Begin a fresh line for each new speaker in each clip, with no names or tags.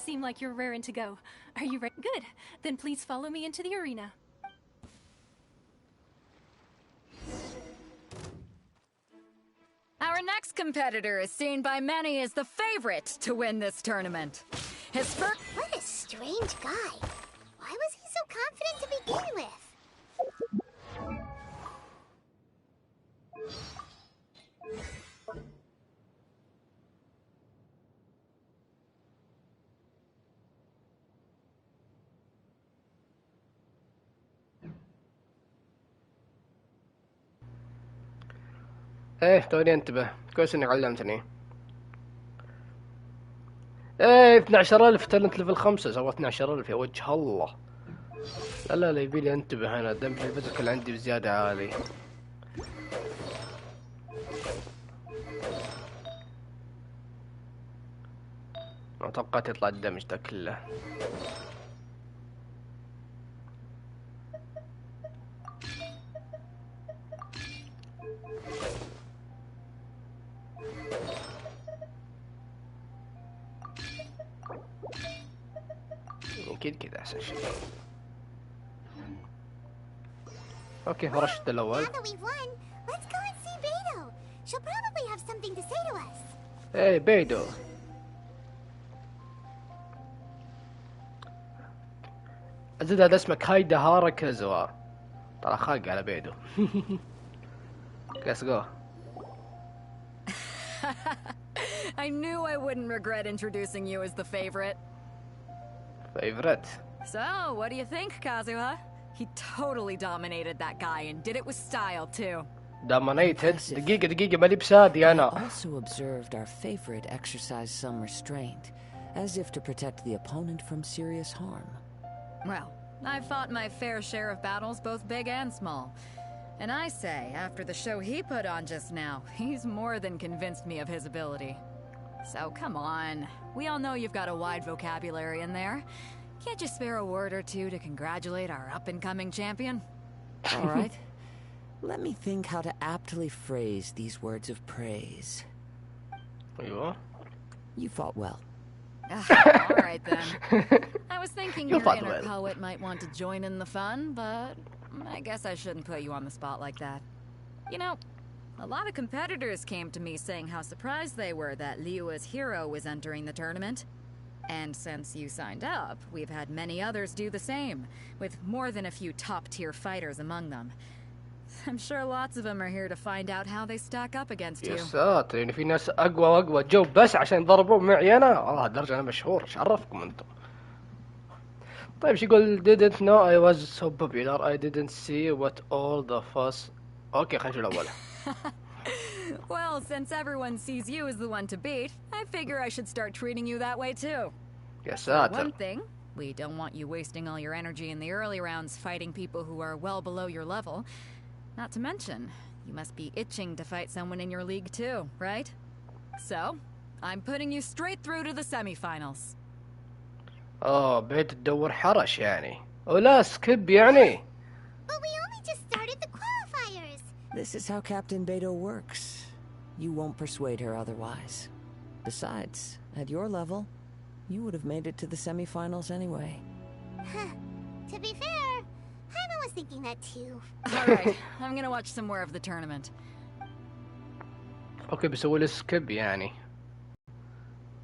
seem like you're raring to go. Are you ready? Good. Then please follow me into the arena.
Our next competitor is seen by many as the favorite to win this tournament. His first...
What a strange guy. Why was he so confident to begin with?
ايه توني انتبه كويس انك علمتني. ايه 12000 تالنت ليفل 5 سوى 12000 يا وجه الله. لا يبيلي انتبه انا دم الفيزيكال عندي بزيادة عالي. ما توقعت يطلع الدمج ده كله. اكيد كذا احسن شيء. اوكي فرشت الاول. ايه بيدو. أزيد هذا اسمك هايدا هارا كازوا. طلع خاق على بيدو. Let's go.
I knew I wouldn't regret introducing you as the favorite.
Favorite?
So, what do you think, Kazuha? He totally dominated that guy and did it with style too.
Dominated? دقيقة ماني بسادي أنا.
I also observed our favorite exercise some restraint, as if to protect the opponent from serious harm.
Well, I've fought my fair share of battles, both big and small. And I say, after the show he put on just now, he's more than convinced me of his ability. So come on, we all know you've got a wide vocabulary in there. Can't you spare a word or two to congratulate our up-and-coming champion?
All right. Let me think how to aptly phrase these words of praise. You fought well.
All right then. I was thinking your inner poet might want to join in the fun, but I guess I shouldn't put you on the spot like that. You know, a lot of competitors came to me saying how surprised they were that Liyue's hero was entering the tournament. And since you signed up, we've had many others do the same, with more than a few top-tier fighters among them. I'm sure lots of them are here to find out how they stack up against you.
يا ساتر يعني في ناس أقوى وأقوى جو بس عشان يضربوا معي أنا. والله درجة أنا مشهور. إيش عرفكم أنتم؟ طيب شو يقول didn't know I was so popular I didn't see what all the fuss. أوكي خلينا نشوف الأول.
Well, since everyone sees you as the one to beat, I figure I should start treating you that way too.
يا ساتر.
One thing, we don't want you wasting all your energy in the early rounds fighting people who are well below your level. Not to mention, you must be itching to fight someone in your league too, right? So, I'm putting you straight through to the semifinals.
بيت تدور حرش يعني. ولا سكيب يعني.
But we only just started the qualifiers.
This is how Captain Beidou works. You won't persuade her otherwise. Besides, at your level, you would have made it to the semifinals anyway.
To be fair, Haima was thinking that too.
Alright, I'm gonna watch some more of the tournament.
اوكي بسوي لي سكيب يعني.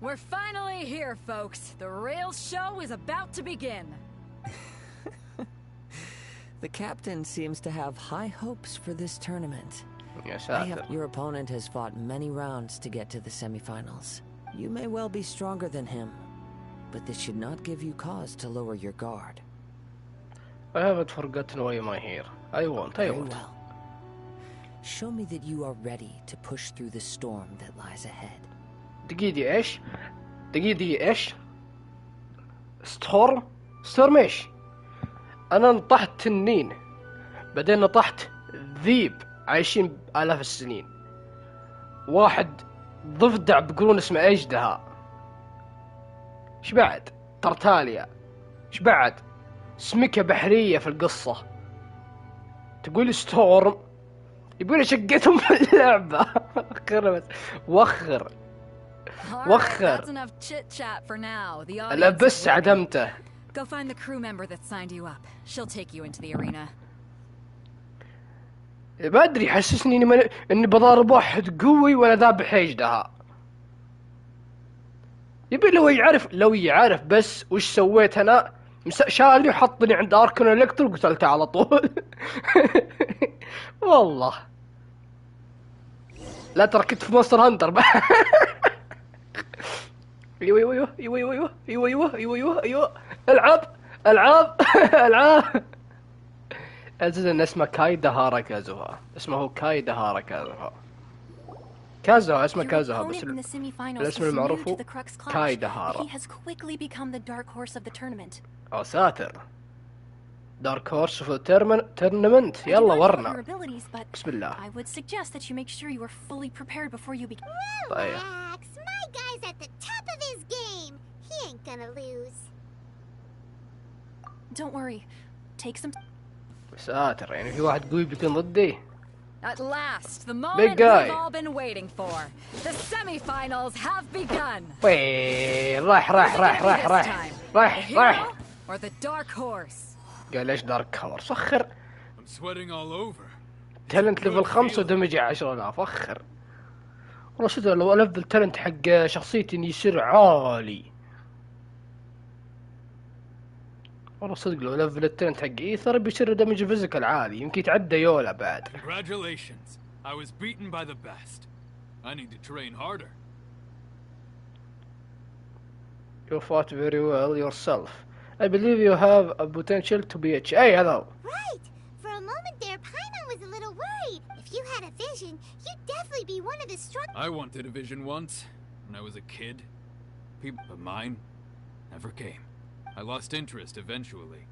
We're finally here, folks. The real show is about to begin.
The captain seems to have high hopes for this tournament.
يا ساتر.
Your opponent has fought many rounds to get to the semifinals. You may well be stronger than him, but this should not give you cause to lower your guard.
I haven't forgotten why am I here. I won't.
Very well. Show me that you are ready to push through the storm that lies ahead.
دقيقة ايش؟ دقيقة ايش؟ ستورم ايش؟ انا نطحت تنين بعدين نطحت ذيب عايشين آلاف السنين. واحد ضفدع بقرون اسمه اجدها. ايش بعد؟ ترتاليا. ايش بعد؟ سمكة بحرية في القصة. تقول ستورم يقول شقتهم في اللعبة. وخر بس وخر. وخر. لا بس عدمته.
Go find the crew member that signed you up. She'll take you into the arena.
ما ادري يحسسني اني بضارب واحد قوي وانا ذابح يجدها. يبي لو يعرف بس وش سويت انا، شالني وحطني عند اركون الكترو وقتلته على طول. والله لا ترى كنت في مونستر هانتر. ايوه ايوه ايوه ايوه ايوه ايوه ايوه ايوه العاب العاب العاب. أزز إن اسمه كايدهارا كازوها، اسمه كايدهارا كازوها. كازوها اسمه كازوها بس الاسم المعروف هو كايدهارا. أو ساتر. دارك هورس في التورنمنت. يلا ورنا. بسم الله. طيب.
My guy's at the top of his game. He ain't gonna lose.
Don't worry. Take some.
ساتر يعني في واحد قوي بيكون ضدي.
At last, the moment we've all been waiting for. The semi-finals have begun.
وين راح.
Or the dark horse.
قال ليش دارك هورس؟ فخر.
I'm sweating all over.
تالنت ليفل 5 ودمجي 10,000. فخر. والله شو لو ألفل تالنت حق شخصيتي إنه يصير عالي. والله صدق لو لفل التالنت حق إيثر بيصير دمج فيزيكال عالي، يمكن يتعدى يولا بعد.
Congratulations. I was beaten by the best. I need to train harder.
You fought very well yourself. I believe you have a potential to be a Hey, hello.
Right. For a moment there, Paimon was a little worried. If you had a vision, you'd definitely be one of the strong.
I wanted a vision once, when I was a kid. But mine never came. I lost interest eventually.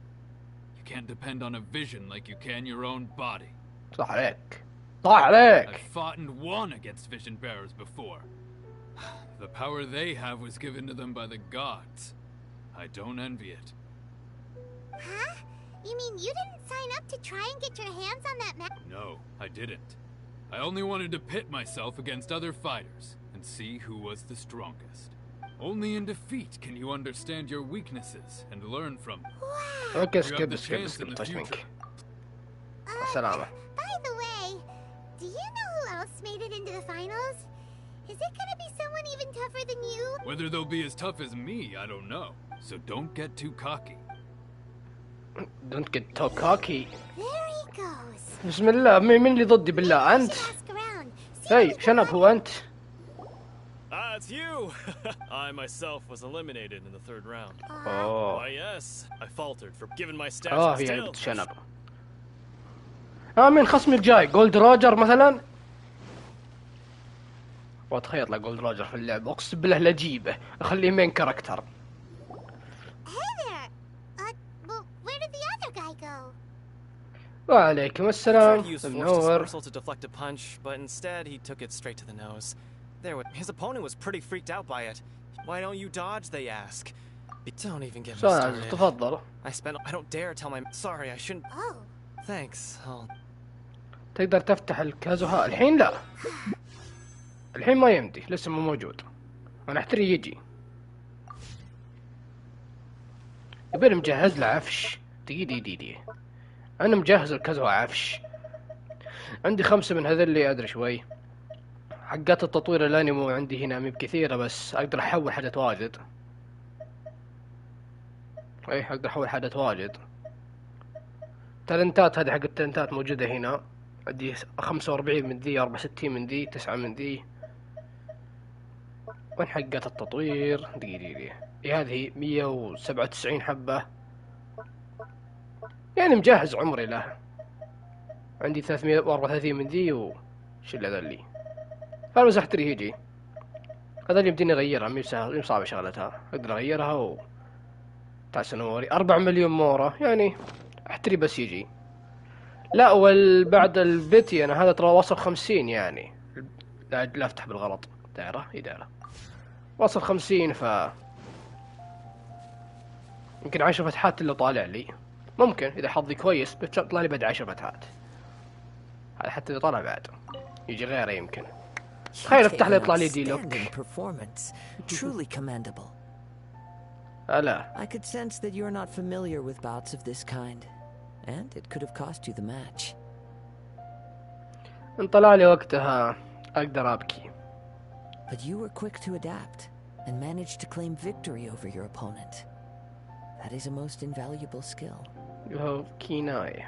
You can't depend on a vision like you can your own body.
صح عليك. صح عليك.
I've fought and won against vision bearers before. The power they have was given to them by the gods. I don't envy it.
Huh? You mean you didn't sign up to try and get your hands on that map?
No, I didn't. I only wanted to pit myself against other fighters and see who was the strongest. Only in defeat can you understand your weaknesses and learn from them.
Wow.
Okay,
You have the chance in the
skip.
future.
Salama.
By the way, do you know who else made it into the finals? Is it gonna be someone even tougher than you?
Whether they'll be as tough as me, I don't know. So don't get too cocky.
Don't get too cocky.
There he goes.
بسم الله. مين اللي ضدي بالله؟ أنت. هاي شنب هو أنت؟
It's you! I myself was eliminated in the third round.
Oh.
Why yes, I faltered for giving my stats
هي قلت شنب. مين خصمي الجاي؟ جولد روجر مثلا؟ واتخيط له جولد روجر في اللعبة، اقسم بالله لا اجيبه، اخليه مين كاركتر. وعليكم السلام. منور.
to deflect a punch, but instead he took it straight to the nose. His opponent was pretty freaked out by it. Why don't you dodge, they ask. Don't even get me started.
تفضل.
I don't dare tell my... Sorry, I shouldn't...
Oh.
Thanks, I'll...
تقدر تفتح الكازوها الحين؟ لا الحين ما يمدي، لسه مو موجود. انا احتري يجي. يبين مجهز له عفش. دقيقة انا مجهز الكازوها عفش. عندي 5 من هذا اللي ادري شوي. حقات التطوير الانمي عندي هنا مي بكثيرة، بس اقدر احول حاجات واجد. اي اقدر احول حاجات واجد. تالنتات هذه حق التالنتات موجودة هنا. عندي 45 من ذي، 64 من ذي، 9 من ذي. وين حقات التطوير؟ دقيقة هذه 197 حبة. يعني مجهز عمري له. عندي 334 من ذي وش اللي ذلي. فالبس احتري يجي. هذا اللي يمديني اغيرها، مي صعبة شغلتها. اقدر اغيرها و تعال سنوري 4 مليون مورة، يعني احتري بس يجي. لا بعد البيتي انا هذا ترى واصل 50 يعني. لا افتح بالغلط. دائرة هي دائرة. واصل 50 ف يمكن 10 فتحات اللي طالع لي. ممكن اذا حظي كويس بيطلع لي بعد 10 فتحات. هذا حتى اذا طلع بعد يجي غيره يمكن. تخيل افتح لي يطلع لي دي لوك.
Performance, truly commendable.
لا.
I could sense that you're not familiar with bouts of this kind, and it could have cost you the match.
انطلع لي وقتها اقدر ابكي.
But you were quick to adapt and managed to claim victory over your opponent. That is a most invaluable skill.
You have keen eye.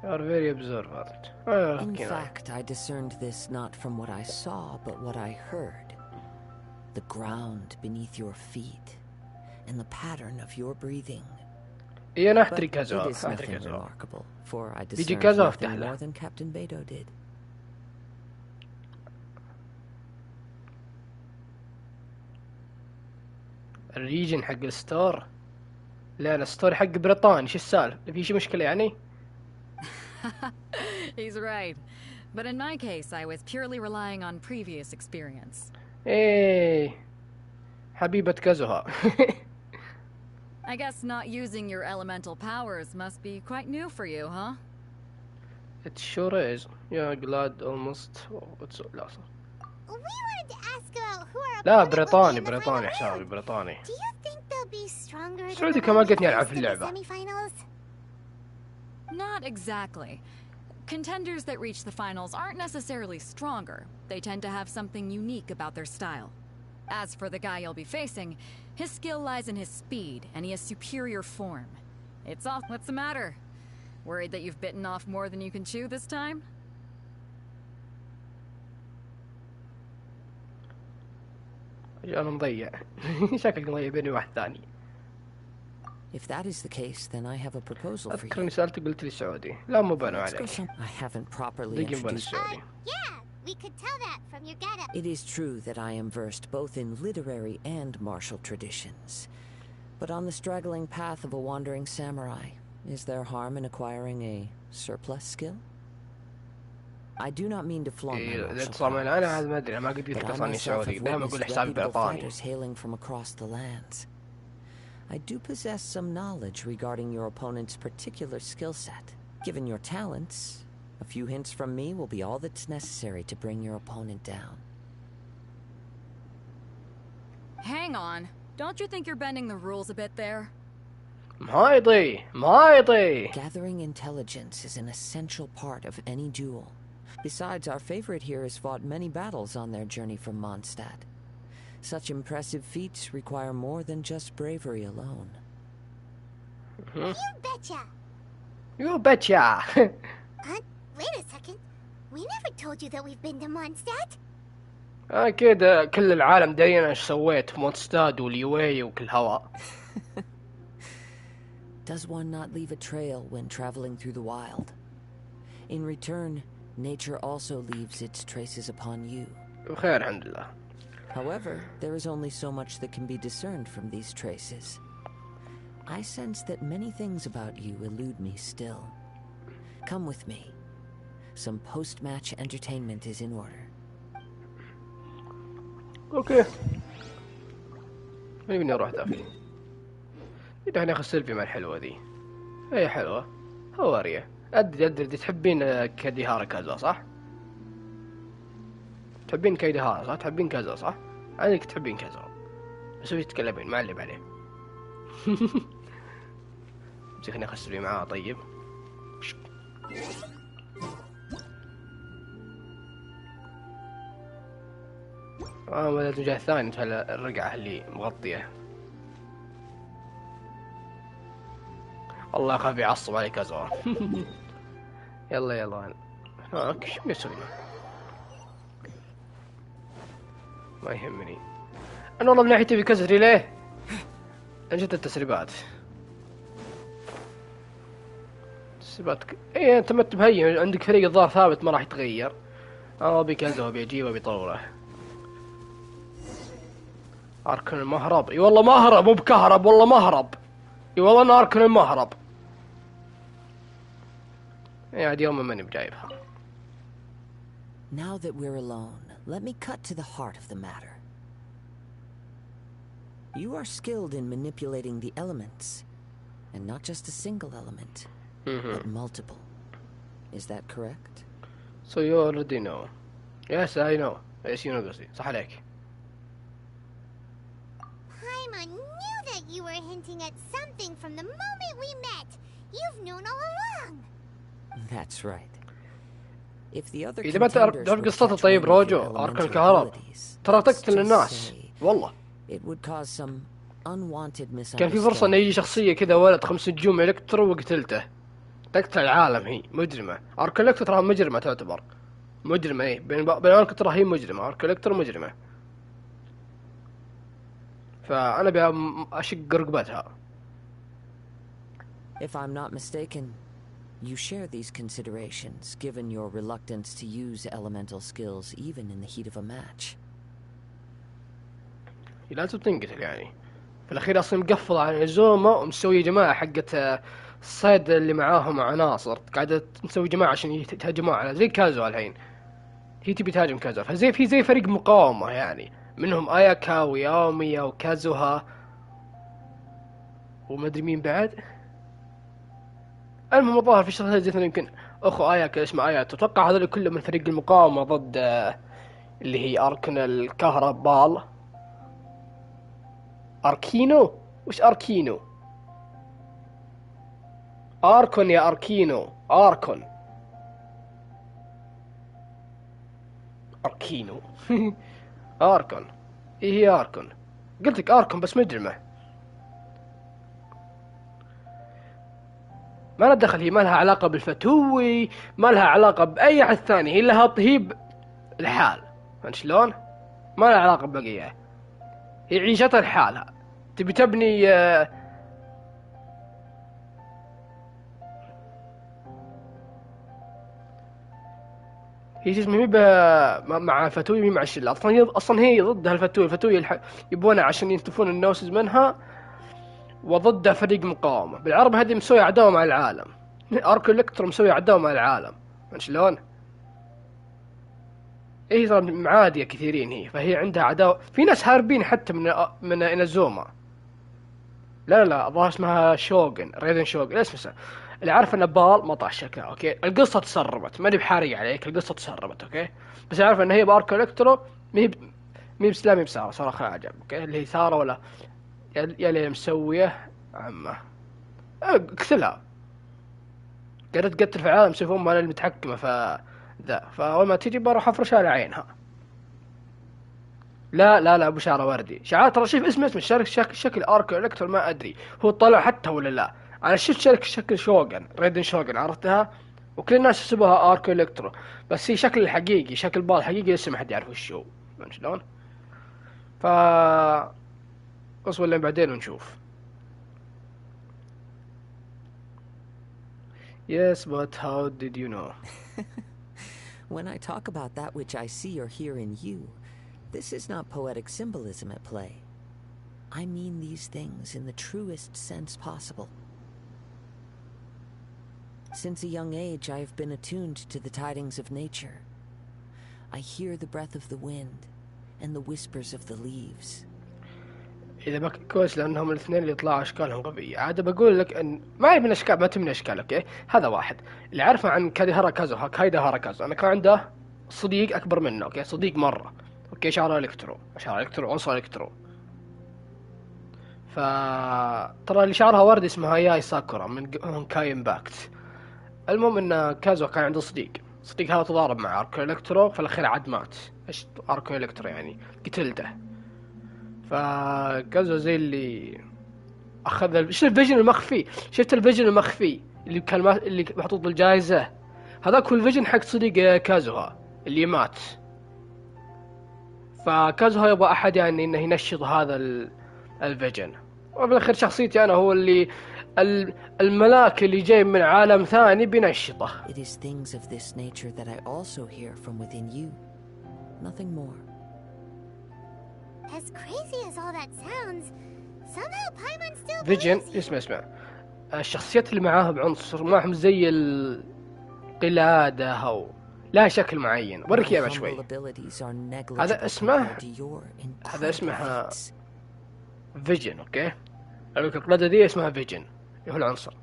You are very observant.
In fact, I discerned this not from what I saw, but what I heard. The ground beneath your feet, and the pattern of your breathing. But it is nothing remarkable, for I discerned nothing more than Captain Beto did.
الريجن حق الستور. لا انا الستور حق بريطاني. شو السالفه؟ في شي مشكله يعني؟
He's right. But in my case, I was purely relying on previous experience.
ايه حبيبة كازوها.
I guess not using your elemental powers must be quite new for you, huh?
It sure is. Yeah, glad almost. لا صح.
We wanted to ask about who our
لا
opponent will be
بريطاني
in the
بريطاني
final
حسابي
round.
بريطاني.
Do you think they'll be stronger than
سعودي
the
كمان
one we
قلتني ألعب
faced
في
in the
اللعبة.
semifinals?
Not exactly. Contenders that reach the finals aren't necessarily stronger. They tend to have something unique about their style. As for the guy you'll be facing, his skill lies in his speed, and he has superior form. It's all. What's the matter? Worried that you've bitten off more than you can chew this time?
أنا مضيع. شكلك مضيع بيني واحد ثاني.
If that is the case, then I have a proposal for you.
أذكرني سألتك قلت لي سعودي. لا مو بانو عليك.
I haven't properly introduced
Yeah, we could tell that from your getup.
It is true that I am versed both in literary and martial traditions. But on the straggling path of a wandering samurai, is there harm in acquiring a surplus skill? I do not mean to flaunt my martial powers,
أنا هذا ما أدري. ما قد قلت
but I
أصلاً
myself
سعودي.
have
دائما أقول
witnessed
حسابي
reputable
بريطاني.
fighters hailing from across the lands. I do possess some knowledge regarding your opponent's particular skill set. Given your talents, a few hints from me will be all that's necessary to bring your opponent down.
Hang on. Don't you think you're bending the rules a bit there?
مايضي.
Gathering intelligence is an essential part of any duel. Besides, our favorite here has fought many battles on their journey from Mondstadt. Such impressive feats require more than just bravery alone.
You betcha!
You betcha!
Wait a second. We never told you that we've been to Mondstadt.
أكيد كل العالم دارين إيش سويت في مونستاد واليوي وكل هوا.
Does one not leave a trail when traveling through the wild? In return, nature also leaves its traces upon you.
بخير الحمد لله.
However, there is only so much that can be discerned from these traces. I sense that many things about you elude me still. Come with me. Some post-match entertainment is in order.
اوكي. ما يبيني اروح دافي. اذا ناخذ سيلفي مع الحلوة ذي. هي حلوة. هوارية. أدري تحبين كديهارة كذا صح؟ تحبين كديهارة صح؟ تحبين كذا صح؟ عندك تحبين كذا. بس وش تتكلمين؟ ما علم عليه. بس خليني اخذ سيلفي معاه طيب. ما الوجه الثاني مثل الرقعة اللي مغطية. والله خاف يعصب عليك أزوار. يلا يلا هاك شو بيسوي؟ ما يهمني. أنا والله من ناحية تبي كسري ليه؟ أنا جت التسريبات. تسريبات إيه أنت ما تبهي عندك فريق الظاهر ثابت ما راح يتغير. أبي كذا وأبي أجيبه وأبي طوله. أركن المهرب. اي والله مهرب مو بكهرب والله مهرب. اي والله أنا أركن المهرب. اي عاد يوم ماني بجايبها.
Now that we're alone, let me cut to the heart of the matter. You are skilled in manipulating the elements, and not just a single element, but multiple. Is that correct?
So you already know. Yes, I know. ياسين قصدي صح عليك.
Paimon knew that you were hinting at something from the moment we met. You've known all along.
That's right. If the other
إذا ما تعرف قصته طيب روجو أركان الكهرباء ترى تقتل الناس والله.
It would cause some unwanted misunderstandings.
كان في فرصة إن يجي شخصية كذا ولد 5 نجوم إلكترو وقتلته. تقتل العالم هي مجرمة. أركان إلكترو ترى مجرمة تعتبر. مجرمة إيه بين أركان ترى هي مجرمة. أركان إلكترو مجرمة. فأنا بأشق رقبتها.
If I'm not mistaken, you share these considerations, given your reluctance to use elemental skills even in the heat of a match.
لازم تنقتل يعني. في الأخير أصلا مقفل على زوما ومسوي جماعة حقت الصيد اللي معاهم عناصر قاعدة تسوي جماعة عشان يتهاجمون على زي كازو الحين. هي تبي تهاجم كازو فزي زي فريق مقاومة يعني منهم آياكا وياوميا وكازوها ومدري مين بعد. المهم الظاهر في شخصية زي يمكن أخو آياكا اسمه آيات. أتوقع هذول كلهم من فريق المقاومة ضد اللي هي أركن الكهربال. أركينو؟ وش أركينو؟ أركون يا أركينو. أركون أركينو أركون. إيه هي أركون؟ قلتلك أركون بس مجرمة. ما لها دخل. هي ما لها علاقة بالفتوي ما لها علاقة بأي أحد ثاني. هي لها طهيب الحال. فهمت شلون؟ ما لها علاقة ببقية. هي عيشتها لحالها. تبي تبني هي اسمها مي مع فتوي مي مع الشلة. اصلا هي ضد هالفتوي. الفتوي يبونها عشان ينتفون النوسز منها وضد فريق مقاومة. بالعربي هذه مسوي عداوة مع العالم. ارك الكترو مسوي عداوة مع العالم. من شلون؟ ايه ترى معادية كثيرين هي. فهي عندها عداوة. في ناس هاربين حتى من انازوما. لا الظاهر اسمها شوغن ريدن شوغن. اسمه اللي عارف ان بال ما طاح شكلها. اوكي القصة تسربت ماني بحاري عليك. القصة تسربت اوكي بس عارف ان هي بارك الكترو مي بسلامي بسارة صراحة عجب. اوكي اللي هي سارة ولا يا اللي مسوية عمه اقتلها. قاعدة تقتل في عالم سيفون مال المتحكمة ذا. فاول ما تيجي بروح افرشها على عينها. لا ابو شعر وردي شعار ترى. شوف اسمه الشركة شكل ارك الكترو ما ادري هو طلع حتى ولا لا. انا شفت شكل شوغن ريدن شوغن عرفتها وكل الناس يحسبوها ارك الكترو بس هي شكل الحقيقي شكل بال حقيقي لسه ما حد يعرف وش هو. شلون؟ ف اصبر لين بعدين ونشوف. Yes, but how did you know?
When I talk about that which I see or hear in you, this is not poetic symbolism at play. I mean these things in the truest sense possible. Since a young age, I have been attuned to the tidings of nature. I hear the breath of the wind and the whispers of the leaves.
إذا ما كويس لأنهم الاثنين اللي يطلعوا أشكالهم قوية. عاد بقول لك إن ما هي من أشكال ما تمني أشكال. أوكي هذا واحد اللي عارفه عن كايدا هاراكازو. أنا كان عنده صديق أكبر منه. أوكي صديق مرة. أوكي شعره إلكترو عنصر إلكترو. فترى اللي شعرها وردي اسمها ياي ساكورا من كايمباكت. المهم إن كازو كان عنده صديق هذا تضارب مع أركو إلكترو في الأخير عاد مات. إيش أركو إلكترو يعني قتلته. فكازو زي اللي أخذ شفت الفيجن المخفي. شفت الفيجن المخفي اللي كان اللي محطوط بالجائزة. هذاك هو الفيجن حق صديق كازوها اللي مات. فكازوها يبغى أحد يعني إنه ينشط هذا الفيجن. وفي الأخير شخصيتي أنا هو اللي الملاك اللي جاي من عالم ثاني بينشطه.
It is things of this nature that I also hear from within you. Nothing more.
As crazy as all that sounds, somehow Paimon still
فيجن
believes you.
اسمع الشخصيات اللي معاها بعنصر معهم زي القلادة أو لها شكل معين. وريك إياه شوي. هذا اسمها فيجن. اوكي القلادة دي اسمها فيجن اللي هو العنصر.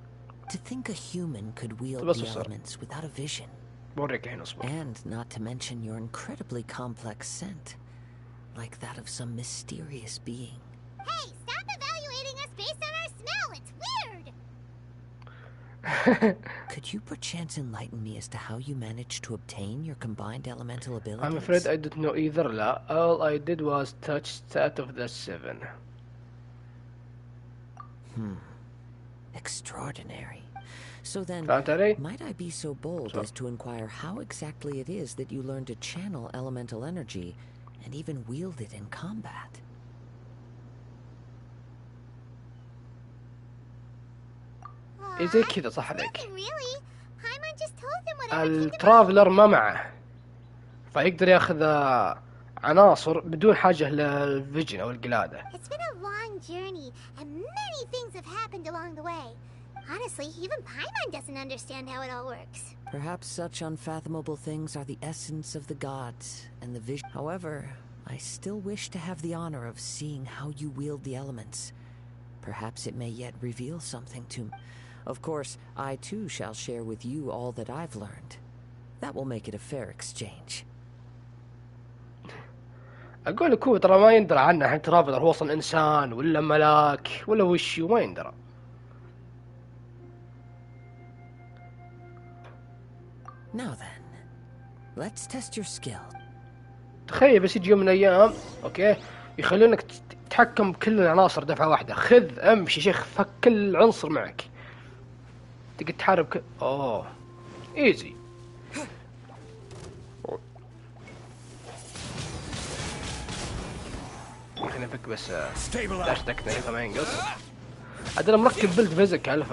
To think a human could wield the elements without a vision.
بوريك الحين اصبر.
And not to mention your incredibly complex scent, like that of some mysterious being.
Hey, stop evaluating us based on our smell. It's weird.
Could you perchance enlighten me as to how you managed to obtain your combined elemental abilities?
I'm afraid I didn't know either. لا. All I did was touch that of the 7.
Extraordinary. So then, might I be so bold as to inquire how exactly it is that you learned to channel elemental energy and even wield it in combat?
زي كذا صح عليك.
Really? Paimon just told them whatever.
الترافلر ما معه، فيقدر ياخذ عناصر بدون حاجة للفيجن أو القلادة.
It's been a long journey, and many things have happened along the way. Honestly, even Paimon doesn't understand how it all works.
Perhaps such unfathomable things are the essence of the gods and the vision. However, I still wish to have the honor of seeing how you wield the elements. Perhaps it may yet reveal something to me. Of course, I too shall share with you all that I've learned. That will make it a fair exchange.
أقول لك هو ترى ما يندرى عنه الحين ترافلر، هو أصلا إنسان ولا ملاك ولا وشي وما يندرى.
Now then, let's test your skill.
تخيل بس يجي يوم من الأيام أوكي يخلونك تتحكم بكل العناصر دفعة واحدة. خذ امشي شيخ، فك كل عنصر معك، تقدر تحارب اوه ايزي. خلينا نفك بس داشتك نهيفه ما ينقص. عاد انا مركب بلد فيزيكال ف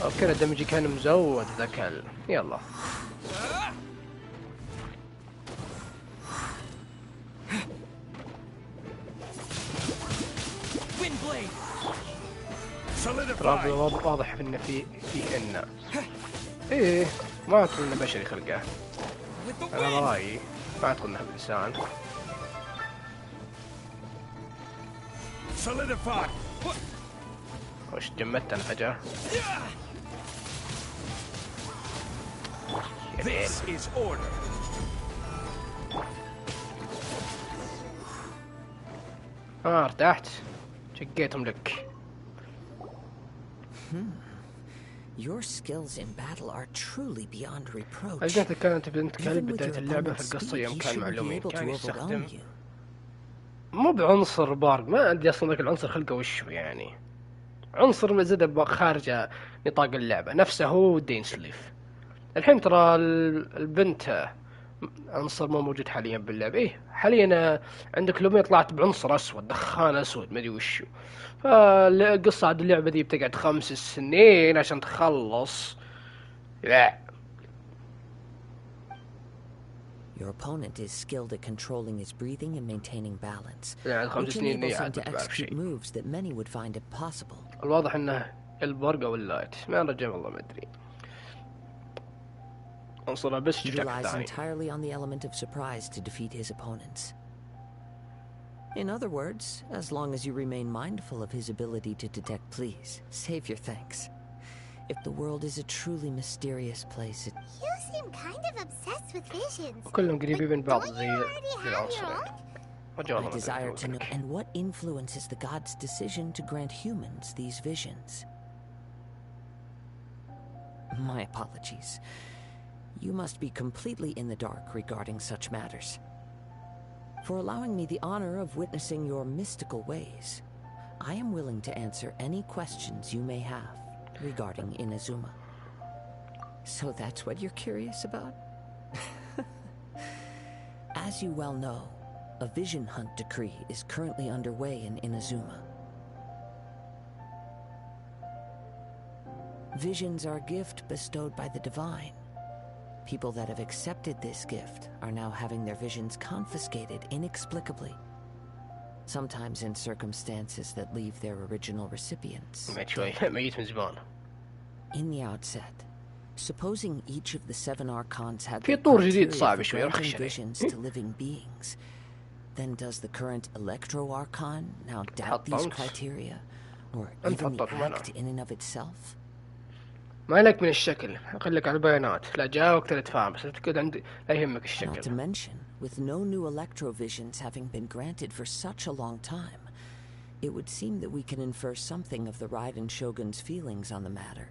اوكي الدمج كان مزود ذاك يلا. ترى واضح انه في انه ايه ما اعتقد انه بشري خلقه. انا رايي ما اعتقد انه انسان. وش جمدت انا فجأة. ارتحت شقيتهم لك.
Your skills in battle are truly beyond reproach.
أجل كانت بنت كلب بداية اللعبة في القصة يوم كان معلومين كان يستخدم مو بعنصر بارق، ما عندي أصلا ذاك العنصر خلقه وشه يعني عنصر مزيد خارج نطاق اللعبة نفسه هو دين سليف. الحين ترى البنت عنصر مو موجود حاليا باللعبة. إيه حاليا عندك لومية طلعت بعنصر أسود دخان أسود ما أدري وشو. فالقصة عاد اللعبة دي بتقعد 5 سنين عشان تخلص. لا.
Your opponent is skilled at controlling his breathing and maintaining balance,
which
enables him to execute moves that many would find impossible.
الواضح انه البرق او اللايت ما رجع والله ما ادري. عنصره بس
He relies entirely on the element of surprise to defeat his opponents. In other words, as long as you remain mindful of his ability to detect, please save your thanks. If the world is a truly mysterious place,
You seem kind of obsessed with visions.
كلهم قريبين من بعض زي العنصرين.
I desire to know, and what influences the gods' decision to grant humans these visions? My apologies. You must be completely in the dark regarding such matters. For allowing me the honor of witnessing your mystical ways, I am willing to answer any questions you may have regarding Inazuma. So that's what you're curious about? As you well know, a vision hunt decree is currently underway in Inazuma. Visions are a gift bestowed by the divine. People that have accepted this gift are now having their visions confiscated inexplicably, sometimes in circumstances that leave their original recipients. In the outset, supposing each of the 7 archons had the criteria for granting visions to living beings, then does the current Electro-Archon now doubt these criteria, or even the act in and of itself?
ما لك من الشكل، أقول على البيانات. لا جاوبك تتفاهم بس تكون عندي لا يهمك الشكل.
Not to mention, with no new electrovisions having been granted for such a long time, it would seem that we can infer something of the Raiden Shogun's feelings on the matter.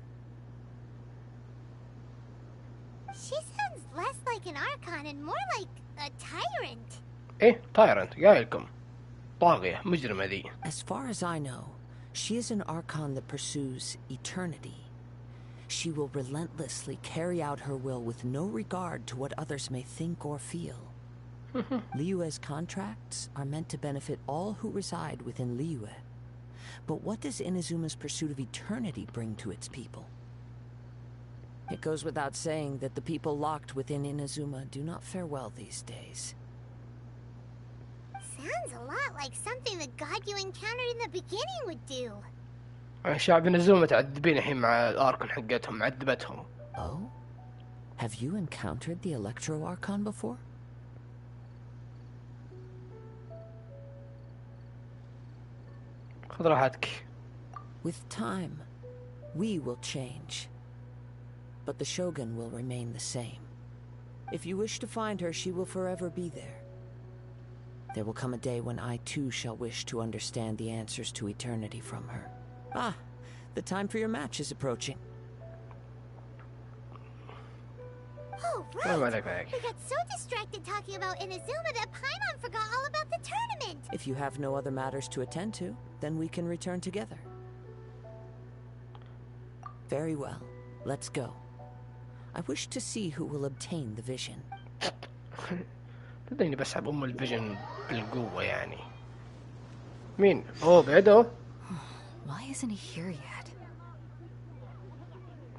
She sounds less like an Archon and more like a tyrant.
إيه tyrant قايلكم طاغية مجرمة ذي.
As far as I know, she is an Archon that pursues eternity. She will relentlessly carry out her will with no regard to what others may think or feel. Liyue's contracts are meant to benefit all who reside within Liyue. But what does Inazuma's pursuit of eternity bring to its people? It goes without saying that the people locked within Inazuma do not fare well these days.
Sounds a lot like something the god you encountered in the beginning would do.
شعب إنازوما تعذبين الحين مع الأركن حقتهم عذبتهم.
Oh? Have you encountered the Electro Archon before?
خذ راحتك.
With time, we will change. But the Shogun will remain the same. If you wish to find her, she will forever be there. There will come a day when I too shall wish to understand the answers to eternity from her. Ah, the time for your match is approaching.
Oh, right! We got so distracted talking about Inazuma that Paimon forgot all about the tournament!
If you have no other matters to attend to, then we can return together. Very well, let's go. I wish to see who will obtain the vision.
بديني بسحب الفيجن بالقوة يعني. مين؟ أوه بيدو.
Why isn't he here yet?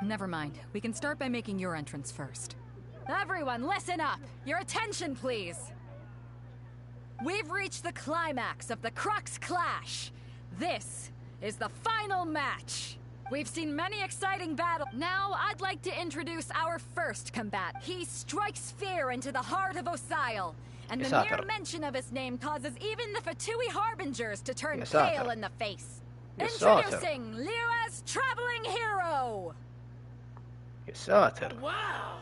Never mind. We can start by making your entrance first. Everyone, listen up! Your attention, please! We've reached the climax of the Crux Clash. This is the final match. We've seen many exciting battles. Now, I'd like to introduce our first combatant. He strikes fear into the heart of Osile, and the mere mention of his name causes even the Fatui Harbingers to turn pale in the face. Introducing Liyue's traveling hero!
Wow!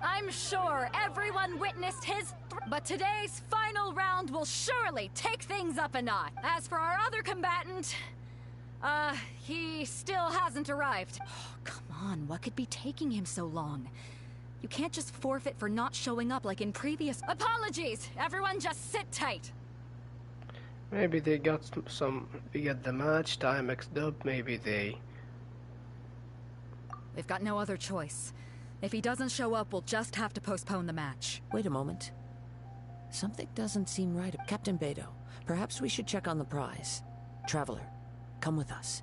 I'm sure everyone witnessed his but today's final round will surely take things up a notch. As for our other combatant, he still hasn't arrived. Oh, come on, what could be taking him so long? You can't just forfeit for not showing up like in previous— Apologies! Everyone just sit tight!
Maybe they got the match time mixed up, maybe they...
They've got no other choice. If he doesn't show up, we'll just have to postpone the match.
Wait a moment. Something doesn't seem right. Captain Beidou, perhaps we should check on the prize. Traveler, come with us.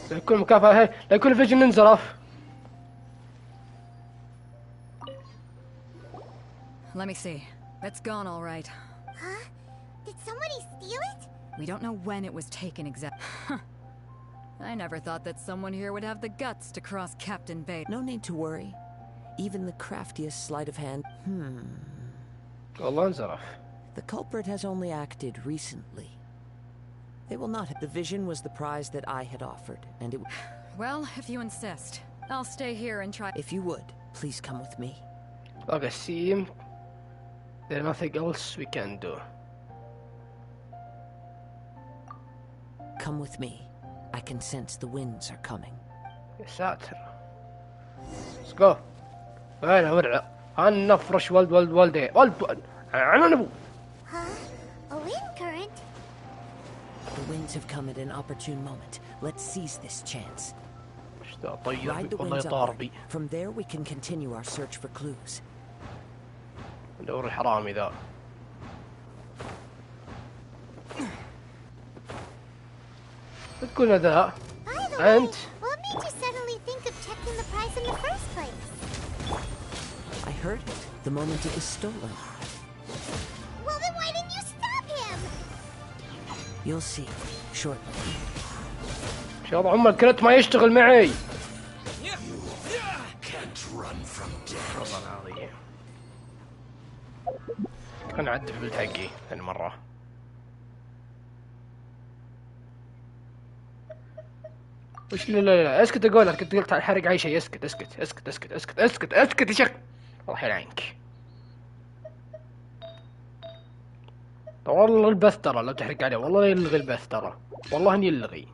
لا يكون مكافأة هاي، لا يكون فيجن انزرف.
Let me see. It's gone all right.
Huh? Did somebody steal it?
We don't know when it was taken exactly. I never thought that someone here would have the guts to cross Captain Beidou.
No need to worry. Even the craftiest sleight of hand...
والله انزرف.
The culprit has only acted recently. They will not have... The vision was the prize that I had offered, and it...
Well, if you insist. I'll stay here and try...
If you would, please come with me.
Like I see, there's nothing else we can do.
Come with me. I can sense the winds are coming.
يا ساتر. Let's go. هنا ورع. هنفرش ولد أنا نبو.
Huh? A wind current?
The winds have come at an opportune moment. Let's seize this chance. Ride the winds upward. From there we can continue our search for clues.
ندور الحرامي ذا. تقول ذا أنت
What made you suddenly think of checking the prize in the first place?
I heard it the moment it was stolen.
Well, then why didn't you stop him?
You'll see shortly.
شباب عمر الكرت ما يشتغل معي.
Can't run from death.
كان عد في الحقي هالمرة. وش لا لا لا اسكت اقول لك، كنت قلت حرق اي شيء. اسكت اسكت اسكت اسكت اسكت اسكت اسكت يا شيخ، الله يلعنك. والله البث ترى لو تحرق عليه والله يلغي البث ترى، والله اني يلغي.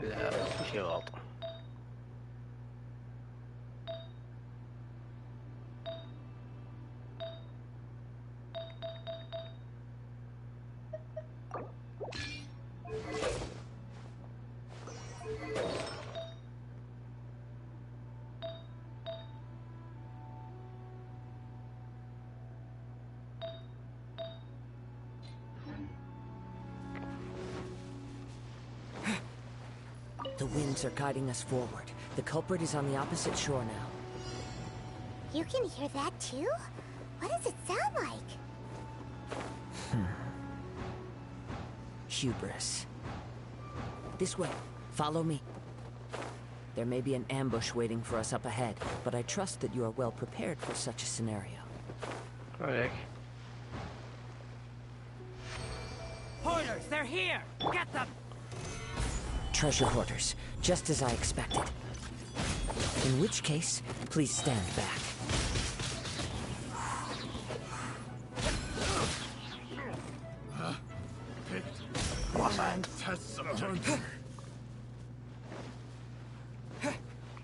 لا في شيء غلط.
The winds are guiding us forward. The culprit is on the opposite shore now.
You can hear that too? What does it sound like?
Hubris. This way. Follow me. There may be an ambush waiting for us up ahead, but I trust that you are well prepared for such a scenario.
عليك.
Hoarders, they're here! Get them!
Treasure hoarders, just as I expected. In which case, please stand back.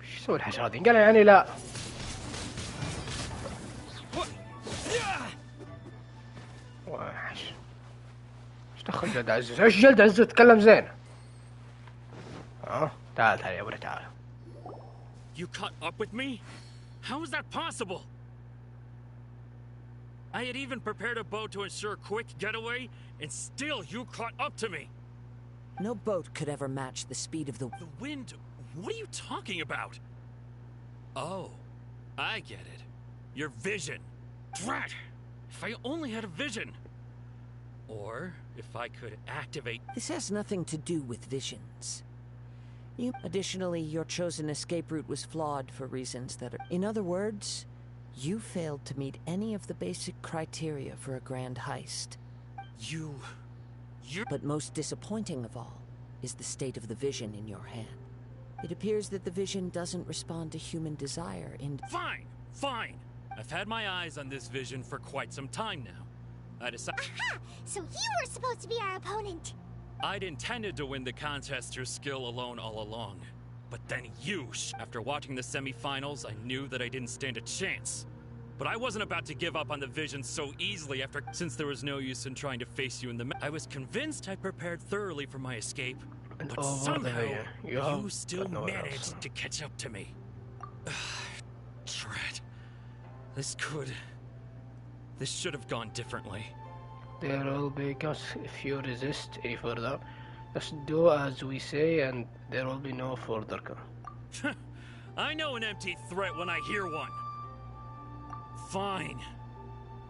ايش يسوي الحشرات دي؟ قال يعني لا. وحش. ايش دخل جلد عزوز؟ ايش جلد عزوز؟ تكلم زين. تعال تعال يا ابوي تعال.
You caught up with me? How is that possible? I had even prepared a boat to ensure a quick getaway, and still you caught up to me.
No boat could ever match the speed of the
wind. What are you talking about? Oh, I get it. Your vision. Drat! If I only had a vision. Or if I could activate...
This has nothing to do with visions. Additionally, your chosen escape route was flawed for reasons that are... In other words, you failed to meet any of the basic criteria for a grand heist.
You...
But most disappointing of all is the state of the vision in your hand. It appears that the vision doesn't respond to human desire in...
Fine! Fine! I've had my eyes on this vision for quite some time now. I decided...
Aha! So you were supposed to be our opponent!
I'd intended to win the contest through skill alone all along. But then you... After watching the semi-finals, I knew that I didn't stand a chance. But I wasn't about to give up on the vision so easily since there was no use in trying to face you in the... I was convinced I'd prepared thoroughly for my escape. But somehow, you still managed to catch up to me. Drat. This should have gone differently.
There will be chaos if you resist any further. Just do as we say and there will be no further.
I know an empty threat when I hear one. Fine.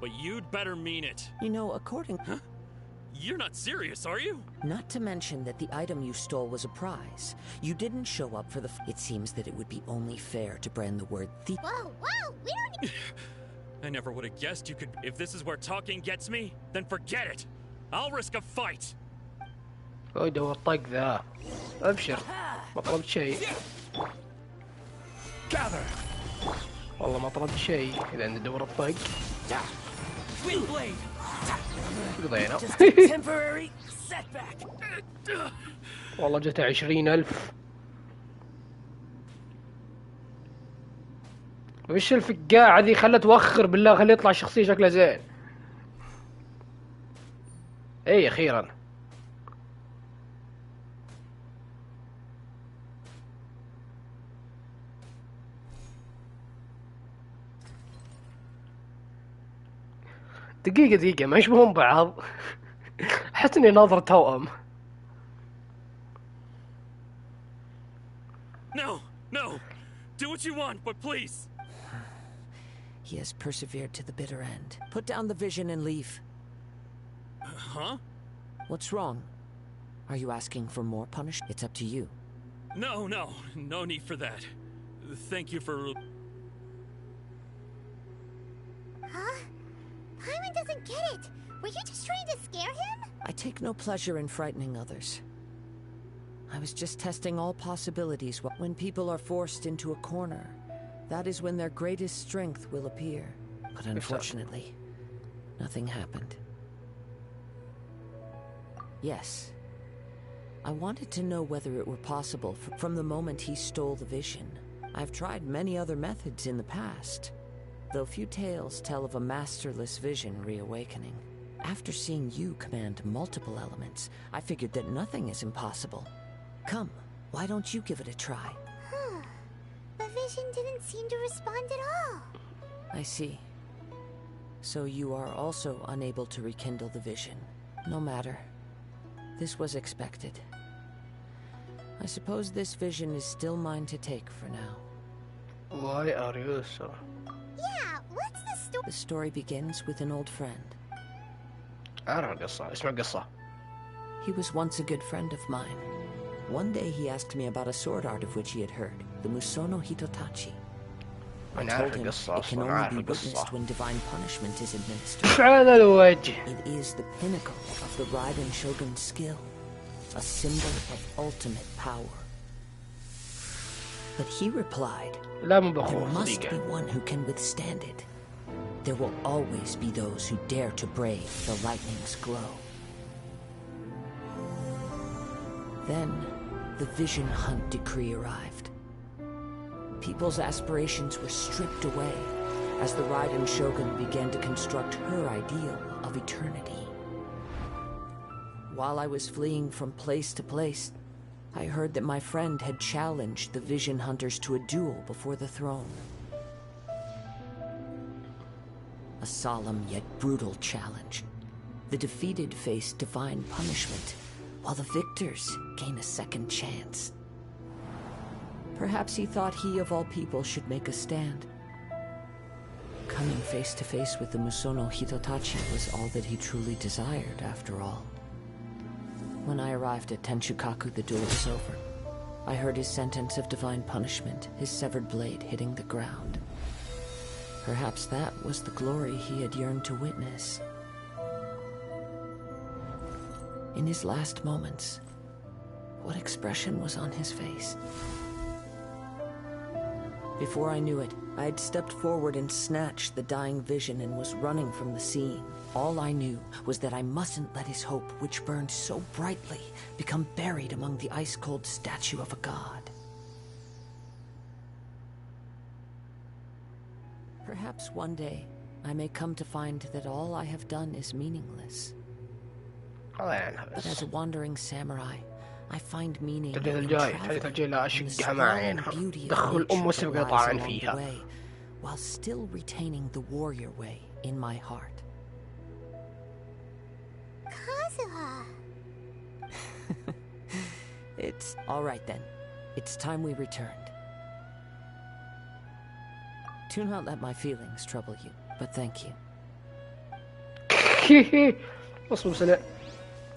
But you'd better mean it.
You know, according...
Huh? You're not serious, are you?
Not to mention that the item you stole was a prize. You didn't show up for the... It seems that it would be only fair to brand the word thief...
Whoa, whoa, we don't...
I never would have guessed you could... If this is where talking gets me, then forget it. I'll risk a fight.
اويدا والطق ذا. ابشر. ما طلبت شيء. والله ما طلبت شيء. إذا عندي دور الطق. قضينا. والله جت 20,000. وش الفقاعة ذي؟ خلت توخر بالله، خلي يطلع الشخصية شكله زين. اي اخيرا. دقيقة ما يشبهون بعض. حس اني ناظر توأم.
what you want, but please.
He has persevered to the bitter end. Put down the vision and leave.
Huh?
What's wrong? Are you asking for more punishment? It's up to you.
No need for that. Thank you for...
Huh? Paimon doesn't get it. Were you just trying to scare him?
I take no pleasure in frightening others. I was just testing all possibilities. When people are forced into a corner, that is when their greatest strength will appear. But unfortunately, nothing happened. Yes. I wanted to know whether it were possible from the moment he stole the vision. I've tried many other methods in the past, though few tales tell of a masterless vision reawakening. After seeing you command multiple elements, I figured that nothing is impossible. Come, why don't you give it a try?
The vision didn't seem to respond at all.
I see. So you are also unable to rekindle the vision. No matter. This was expected. I suppose this vision is still mine to take for now.
Why are you so?
Yeah, what's the story?
The story begins with an old friend.
أعرف القصة. اسمع القصة.
He was once a good friend of mine. One day he asked me about a sword art of which he had heard, the Musono Hitotachi. I told him it can only be witnessed when divine punishment is administered. It is the pinnacle of the Raiden Shogun's skill, a symbol of ultimate power. But he replied, there must be one who can withstand it. There will always be those who dare to brave the lightning's glow. Then, the Vision Hunt decree arrived. People's aspirations were stripped away as the Raiden Shogun began to construct her ideal of eternity. While I was fleeing from place to place, I heard that my friend had challenged the Vision Hunters to a duel before the throne. A solemn yet brutal challenge. The defeated face divine punishment, while the victors gain a second chance. Perhaps he thought he of all people should make a stand. Coming face to face with the Musono Hitotachi was all that he truly desired, after all. When I arrived at Tenshukaku, the duel was over. I heard his sentence of divine punishment, his severed blade hitting the ground. Perhaps that was the glory he had yearned to witness. In his last moments, what expression was on his face? Before I knew it, I had stepped forward and snatched the dying vision and was running from the scene. All I knew was that I mustn't let his hope, which burned so brightly, become buried among the ice-cold statue of a god. Perhaps one day, I may come to find that all I have done is meaningless. But as a wandering samurai, I find meaning in traveling and the sprawling beauty of nature that lies along the way, while still retaining the warrior way in my heart.
Kazuha!
It's all right then. It's time we returned. Do not let my feelings trouble you, but thank you.
اصبر سنة.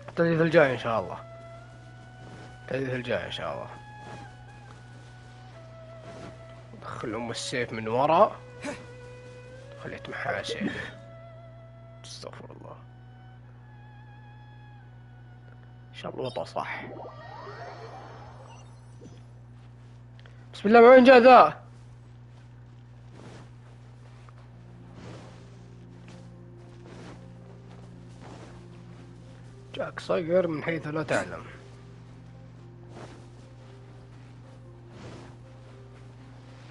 التحديث الجاي إن شاء الله. التحديث الجاي إن شاء الله. دخل أم السيف من ورا. خليت معها سيف. استغفر الله. إن شاء الله وطأ صح. بسم الله، من وين جاء ذا؟ جاك صقر من حيث لا تعلم.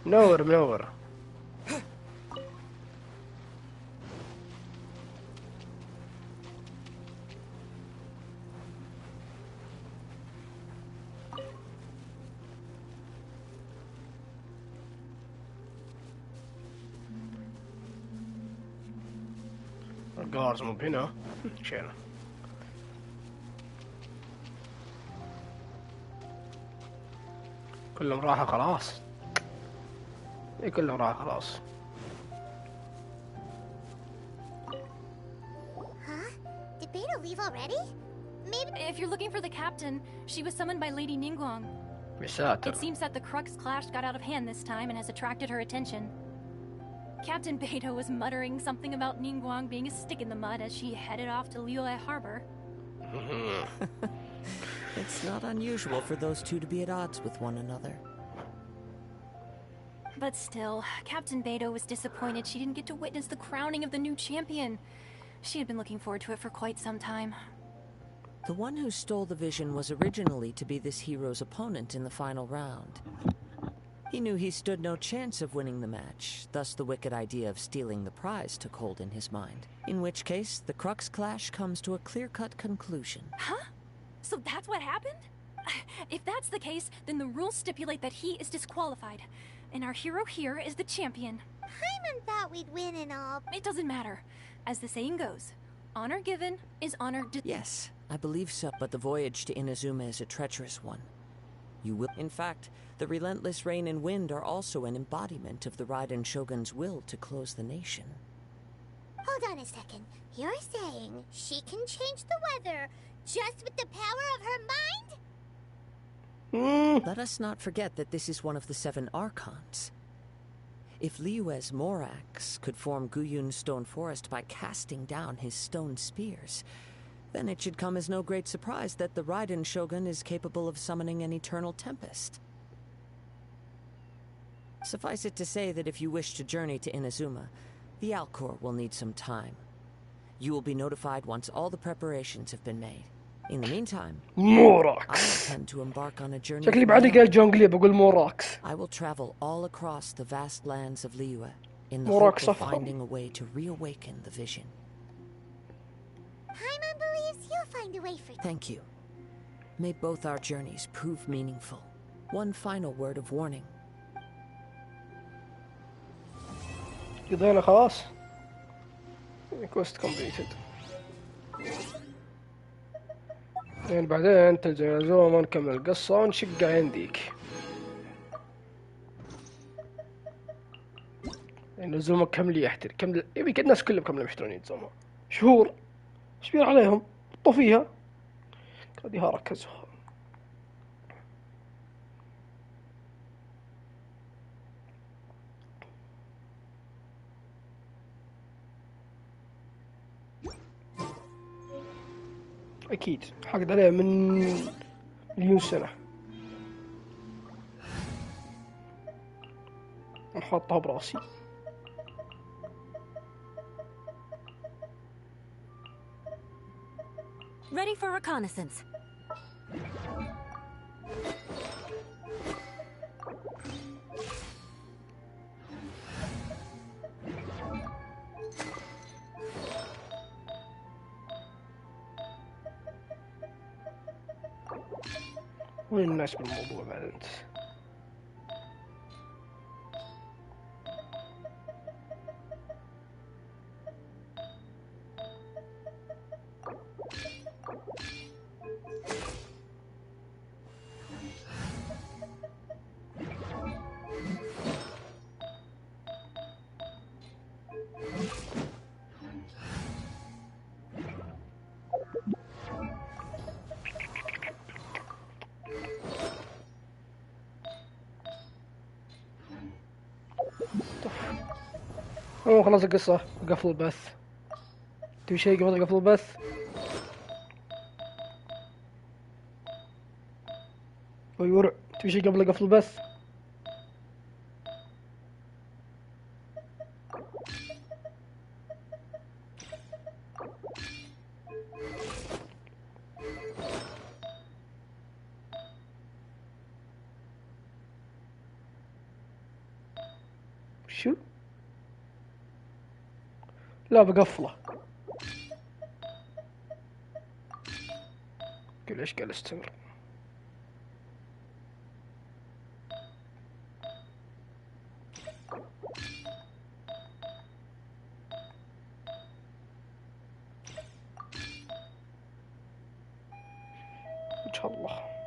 منور منور. الجارز مو هنا. شينا. كلهم راحوا خلاص. كله راح خلاص.
Huh? Did Beto leave already? Maybe
If you're looking for the captain, she was summoned by Lady Ningguang.
بساتر.
It seems that the Crux clash got out of hand this time and has attracted her attention. Captain Beto was muttering something about Ningguang being a stick in the mud as she headed off to Liyue Harbor.
It's not unusual for those two to be at odds with one another.
But still, Captain Beto was disappointed she didn't get to witness the crowning of the new champion. She had been looking forward to it for quite some time.
The one who stole the vision was originally to be this hero's opponent in the final round. He knew he stood no chance of winning the match, thus the wicked idea of stealing the prize took hold in his mind. In which case, the Crux clash comes to a clear-cut conclusion.
Huh? So that's what happened? If that's the case, then the rules stipulate that he is disqualified. And our hero here is the champion.
Paimon thought we'd win and all.
It doesn't matter. As the saying goes, honor given is honor
Yes, I believe so, but the voyage to Inazuma is a treacherous one. You will. In fact, the relentless rain and wind are also an embodiment of the Raiden Shogun's will to close the nation.
Hold on a second. You're saying she can change the weather just with the power of her mind?
Let us not forget that this is one of the 7 Archons. If Liyue's Morax could form Guyun's stone forest by casting down his stone spears, then it should come as no great surprise that the Raiden Shogun is capable of summoning an eternal tempest. Suffice it to say that if you wish to journey to Inazuma, the Alcor will need some time. You will be notified once all the preparations have been made. In the meantime, I intend to embark on a journey.
شكلي بعد قال جونجلي بقول موراكس.
I will travel all across the vast lands of Liyue in the hope of finding a way to reawaken the vision.
Paimon believes you'll find a way for.
Thank you. May both our journeys prove meaningful. One final word of warning.
قضينا خلاص. Quest completed. يعني بعدين تلزم زوما نكمل القصة ونشق عنديك. يعني زوما كملي يحتر كمل يبي كل الناس كلهم كملوا محترمين زوما شهور ايش بير عليهم طوا فيها هذه ركزوا. أكيد حقد عليه من مليون سنة نحطها براسي.
Ready for reconnaissance.
وين الناس بالموضوع بعد انت؟ خلاص القصة قفل البث. تبي شيء قبل قفل البث؟ ويورع تبي شيء قبل قفل البث؟ شو؟ لا بقفله. قل ايش قال استمر. ان شاء الله.